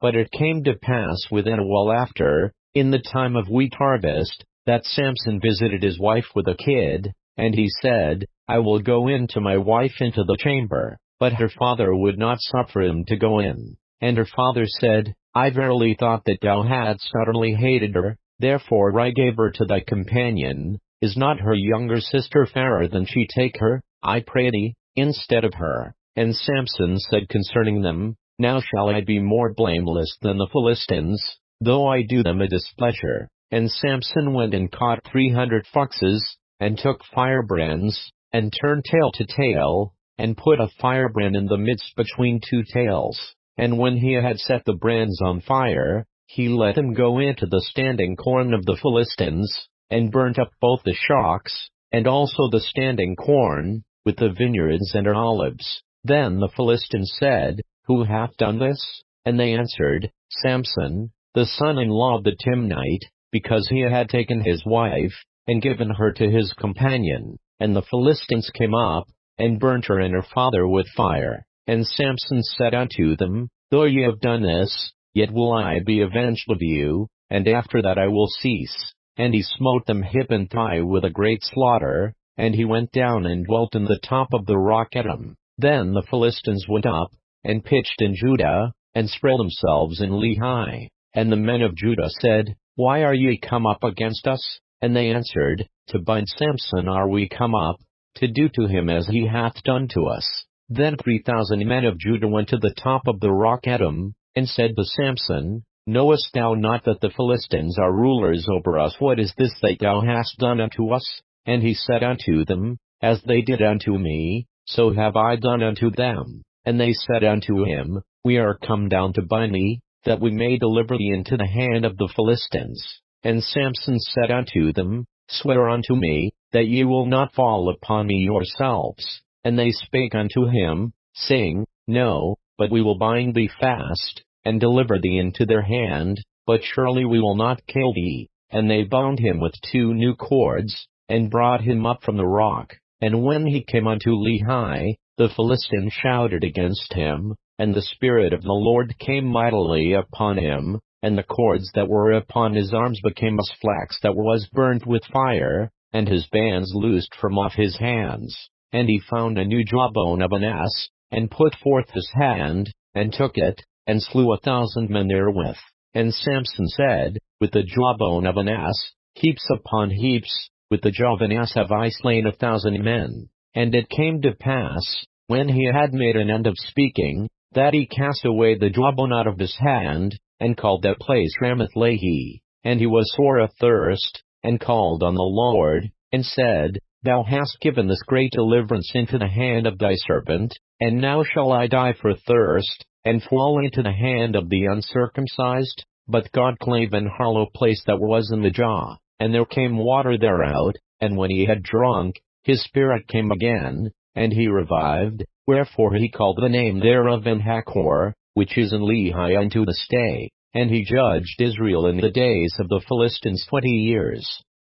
But it came to pass within a while after, in the time of wheat harvest, that Samson visited his wife with a kid, and he said, I will go in to my wife into the chamber. But her father would not suffer him to go in. And her father said, I verily thought that thou hadst utterly hated her, therefore I gave her to thy companion. Is not her younger sister fairer than she? Take her, I pray thee, instead of her. And Samson said concerning them, Now shall I be more blameless than the Philistines, though I do them a displeasure. And Samson went and caught 300 foxes, and took firebrands, and turned tail to tail, and put a firebrand in the midst between two tails. And when he had set the brands on fire, he let them go into the standing corn of the Philistines, and burnt up both the shocks, and also the standing corn, with the vineyards and olives. Then the Philistines said, Who hath done this? And they answered, Samson, the son-in-law of the Timnite, because he had taken his wife, and given her to his companion. And the Philistines came up, and burnt her and her father with fire. And Samson said unto them, Though ye have done this, yet will I be avenged of you, and after that I will cease. And he smote them hip and thigh with a great slaughter, and he went down and dwelt in the top of the rock Edom. Then the Philistines went up, and pitched in Judah, and spread themselves in Lehi. And the men of Judah said, Why are ye come up against us? And they answered, To bind Samson are we come up, to do to him as he hath done to us. Then 3,000 men of Judah went to the top of the rock Edom, and said to Samson, Knowest thou not that the Philistines are rulers over us? What is this that thou hast done unto us? And he said unto them, As they did unto me, so have I done unto them. And they said unto him, We are come down to bind thee, that we may deliver thee into the hand of the Philistines. And Samson said unto them, Swear unto me, that ye will not fall upon me yourselves. And they spake unto him, saying, No, but we will bind thee fast, and deliver thee into their hand, but surely we will not kill thee. And they bound him with 2 new cords, and brought him up from the rock. And when he came unto Lehi, the Philistines shouted against him, and the Spirit of the Lord came mightily upon him, and the cords that were upon his arms became as flax that was burnt with fire, and his bands loosed from off his hands. And he found a new jawbone of an ass, and put forth his hand, and took it, and slew 1,000 men therewith. And Samson said, With the jawbone of an ass, heaps upon heaps, with the jaw of an ass have I slain 1,000 men. And it came to pass, when he had made an end of speaking, that he cast away the jawbone out of his hand, and called that place Ramath-lehi. And he was sore athirst, and called on the Lord, and said, Thou hast given this great deliverance into the hand of thy servant, and now shall I die for thirst, and fall into the hand of the uncircumcised? But God clave an hollow place that was in the jaw, and there came water thereout, and when he had drunk, his spirit came again, and he revived, wherefore he called the name thereof En-hakkore, which is in Lehi unto this day. And he judged Israel in the days of the Philistines 20 years.